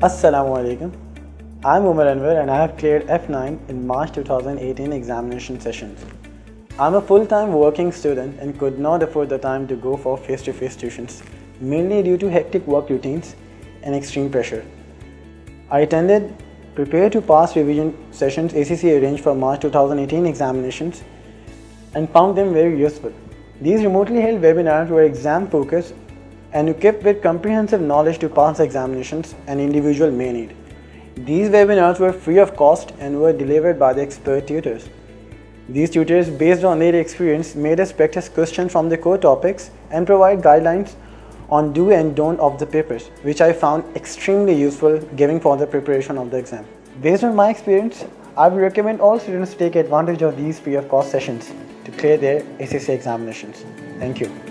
Assalamu alaikum. I'm Umar Anwar and I have cleared F9 in March 2018 examination sessions. I'm a full-time working student and could not afford the time to go for face-to-face tuitions, mainly due to hectic work routines and extreme pressure. I attended Prepare to Pass revision sessions ACCA arranged for March 2018 examinations and found them very useful. These remotely held webinars were exam-focused and equipped with comprehensive knowledge to pass examinations an individual may need. These webinars were free of cost and were delivered by the expert tutors. These tutors, based on their experience, made us practice questions from the core topics and provide guidelines on do and don't of the papers, which I found extremely useful giving for the preparation of the exam. Based on my experience, I would recommend all students to take advantage of these free of cost sessions to clear their ACCA examinations. Thank you.